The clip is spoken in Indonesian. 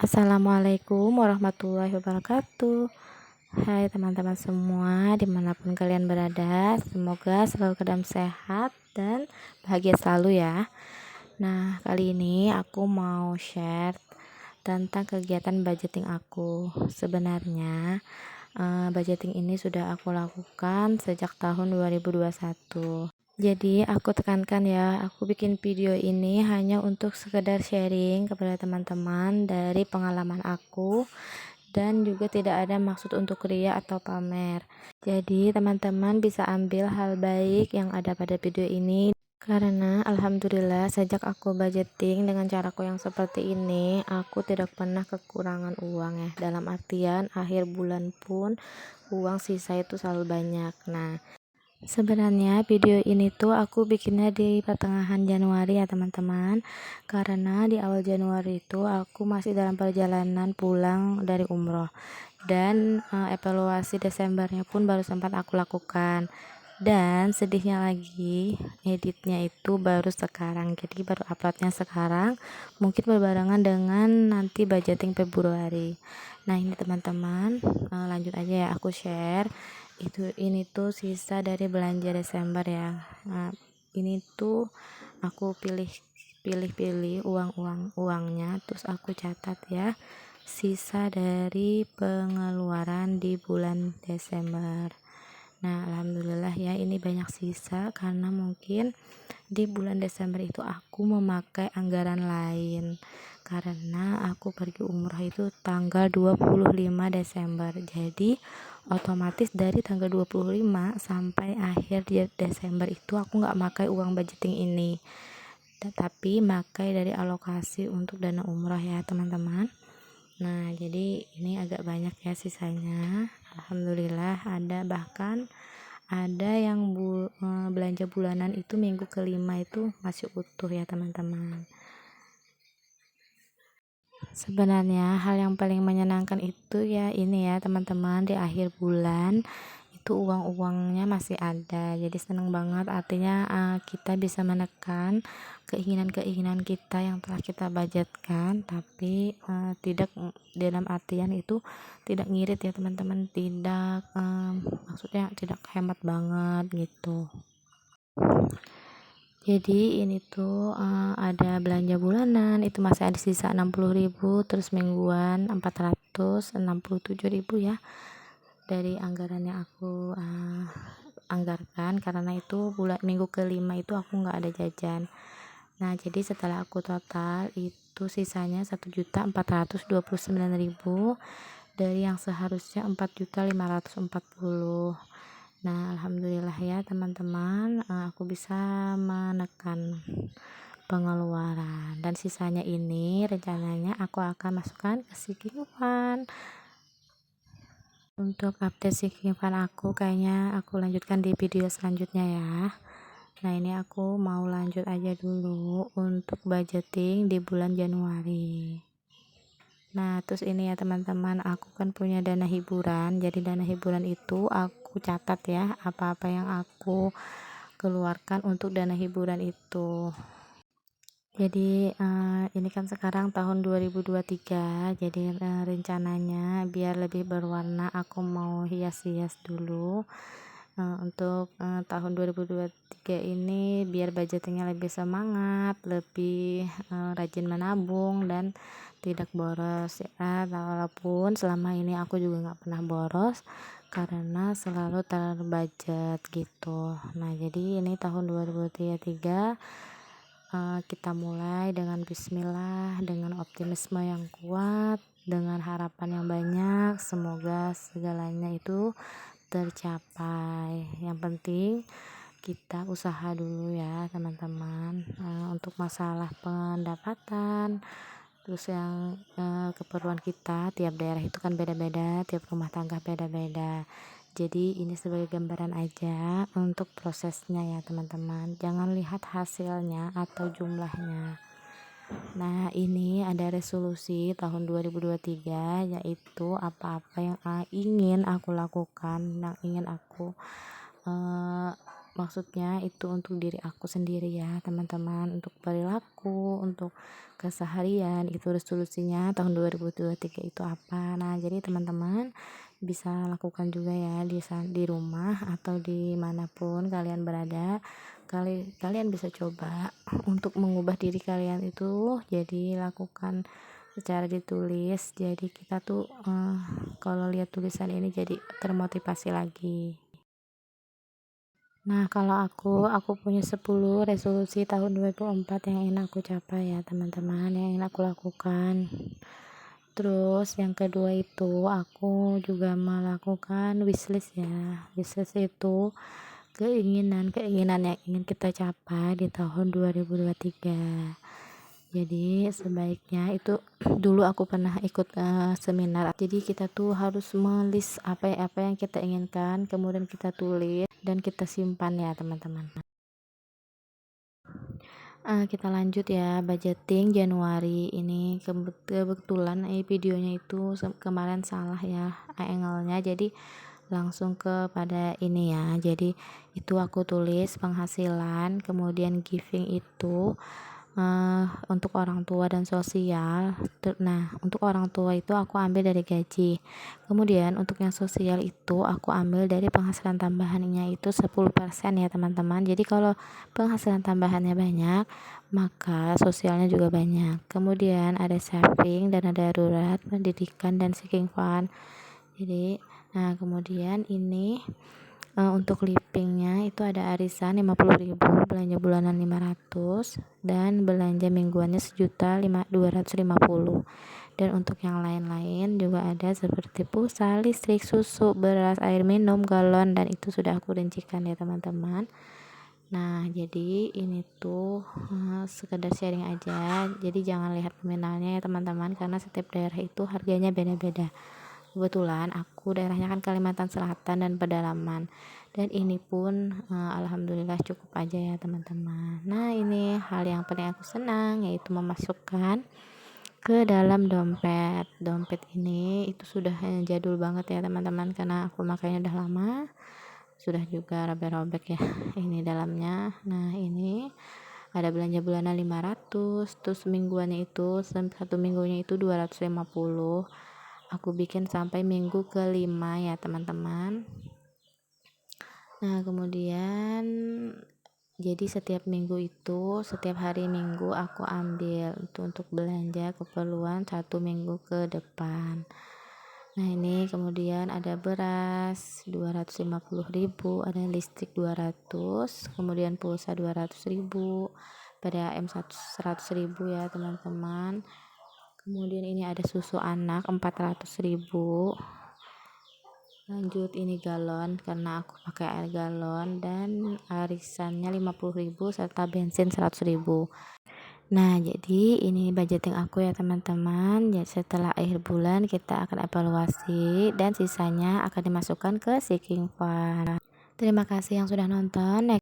Assalamualaikum warahmatullahi wabarakatuh. Hai teman-teman semua, dimanapun kalian berada, semoga selalu dalam sehat dan bahagia selalu ya. Nah, kali ini aku mau share tentang kegiatan budgeting aku. Sebenarnya budgeting ini sudah aku lakukan sejak tahun 2021. Jadi aku tekankan ya, aku bikin video ini hanya untuk sekedar sharing kepada teman-teman dari pengalaman aku, dan juga tidak ada maksud untuk ria atau pamer. Jadi teman-teman bisa ambil hal baik yang ada pada video ini, karena alhamdulillah sejak aku budgeting dengan caraku yang seperti ini, aku tidak pernah kekurangan uang ya. Dalam artian akhir bulan pun uang sisa itu selalu banyak. Nah, sebenarnya video ini tuh aku bikinnya di pertengahan Januari ya teman-teman, karena di awal Januari itu aku masih dalam perjalanan pulang dari umroh, dan evaluasi Desembernya pun baru sempat aku lakukan. Dan sedihnya lagi, editnya itu baru sekarang, jadi baru uploadnya sekarang, mungkin berbarengan dengan nanti budgeting Februari. Nah ini teman-teman, lanjut aja ya aku share. Ini tuh sisa dari belanja Desember ya. Nah, ini tuh aku pilih uangnya, terus aku catat ya, sisa dari pengeluaran di bulan Desember. Nah, alhamdulillah ya, ini banyak sisa karena mungkin di bulan Desember itu aku memakai anggaran lain, karena aku pergi umrah itu tanggal 25 Desember. Jadi otomatis dari tanggal 25 sampai akhir Desember itu aku nggak pakai uang budgeting ini, tetapi pakai dari alokasi untuk dana umrah ya teman-teman. Nah, jadi ini agak banyak ya sisanya. Alhamdulillah ada, bahkan ada yang belanja bulanan itu minggu kelima itu masih utuh ya teman-teman. Sebenarnya hal yang paling menyenangkan itu ya ini ya teman-teman, di akhir bulan itu uangnya masih ada, jadi seneng banget. Artinya kita bisa menekan keinginan-keinginan kita yang telah kita budgetkan, tapi tidak dalam artian itu tidak ngirit ya teman-teman, tidak maksudnya tidak hemat banget gitu. Jadi ini tuh ada belanja bulanan itu masih ada sisa 60.000, terus mingguan 467.000 ya dari anggaran yang aku anggarkan, karena itu minggu kelima itu aku nggak ada jajan. Nah, jadi setelah aku total itu sisanya 1.429.000 dari yang seharusnya 4.540.000. Nah, alhamdulillah ya teman-teman, aku bisa menekan pengeluaran, dan sisanya ini rencananya aku akan masukkan ke Sinking Fund. Untuk update Sinking Fund aku kayaknya aku lanjutkan di video selanjutnya ya. Nah, ini aku mau lanjut aja dulu untuk budgeting di bulan Januari. Nah, terus ini ya teman-teman, aku kan punya dana hiburan. Jadi dana hiburan itu aku catat ya, apa-apa yang aku keluarkan untuk dana hiburan itu. Jadi ini kan sekarang tahun 2023, jadi rencananya biar lebih berwarna aku mau hias-hias dulu. Untuk tahun 2023 ini biar budgetingnya lebih semangat, lebih rajin menabung dan tidak boros ya. Walaupun selama ini aku juga nggak pernah boros karena selalu terbudget gitu. Nah, jadi ini tahun 2023 kita mulai dengan bismillah, dengan optimisme yang kuat, dengan harapan yang banyak. Semoga segalanya itu tercapai. Yang penting kita usaha dulu ya teman-teman. Untuk masalah pendapatan, terus yang keperluan kita, tiap daerah itu kan beda-beda, tiap rumah tangga beda-beda. Jadi ini sebagai gambaran aja untuk prosesnya ya teman-teman, jangan lihat hasilnya atau jumlahnya. Nah, ini ada resolusi tahun 2023, yaitu apa-apa yang ingin aku lakukan, yang ingin aku maksudnya itu untuk diri aku sendiri ya teman-teman, untuk perilaku, untuk keseharian, itu resolusinya tahun 2023 itu apa. Nah jadi teman-teman bisa lakukan juga ya di rumah atau dimanapun kalian berada. Kalian bisa coba untuk mengubah diri kalian itu, jadi lakukan secara ditulis. Jadi kita tuh kalau lihat tulisan ini jadi termotivasi lagi. Nah kalau aku punya 10 resolusi tahun 2024 yang ingin aku capai ya teman-teman, yang ingin aku lakukan. Terus yang kedua itu aku juga melakukan wishlist ya. Wishlist itu keinginan yang ingin kita capai di tahun 2023. Jadi sebaiknya itu dulu aku pernah ikut seminar. Jadi kita tuh harus melis apa yang kita inginkan, kemudian kita tulis dan kita simpan ya teman-teman. Kita lanjut ya, budgeting Januari ini. Kebetulan videonya itu kemarin salah ya angle-nya, jadi langsung kepada ini ya. Jadi itu aku tulis penghasilan, kemudian giving itu untuk orang tua dan sosial. Nah untuk orang tua itu aku ambil dari gaji, kemudian untuk yang sosial itu aku ambil dari penghasilan tambahannya itu 10% ya teman-teman. Jadi kalau penghasilan tambahannya banyak, maka sosialnya juga banyak. Kemudian ada saving, dana darurat, pendidikan, dan sinking fund. Jadi nah kemudian ini untuk livingnya itu ada arisan 50.000, belanja bulanan 500, dan belanja mingguannya 1.250.000. Dan untuk yang lain-lain juga ada seperti pulsa, listrik, susu, beras, air minum, galon, dan itu sudah aku rincikan ya teman-teman. Nah jadi ini tuh sekedar sharing aja, jadi jangan lihat nominalnya ya teman-teman, karena setiap daerah itu harganya beda-beda. Kebetulan aku daerahnya kan Kalimantan Selatan dan pedalaman, dan ini pun alhamdulillah cukup aja ya teman-teman. Nah ini hal yang paling aku senang, yaitu memasukkan ke dalam dompet ini itu sudah jadul banget ya teman-teman, karena aku makanya udah lama, sudah juga robek-robek ya ini dalamnya. Nah ini ada belanja bulanan 500, terus mingguannya itu satu minggunya itu 250. Aku bikin sampai minggu kelima ya teman-teman. Nah kemudian jadi setiap minggu itu, setiap hari minggu aku ambil itu untuk belanja keperluan 1 minggu ke depan. Nah ini kemudian ada beras 250.000, ada listrik 200, kemudian pulsa 200.000, PDAM 100.000 ya teman-teman. Kemudian ini ada susu anak 400.000. Lanjut ini galon, karena aku pakai air galon, dan arisannya 50.000 serta bensin 100.000. Nah jadi ini budgeting aku ya teman-teman. Jadi setelah akhir bulan kita akan evaluasi dan sisanya akan dimasukkan ke sinking fund. Terima kasih yang sudah nonton.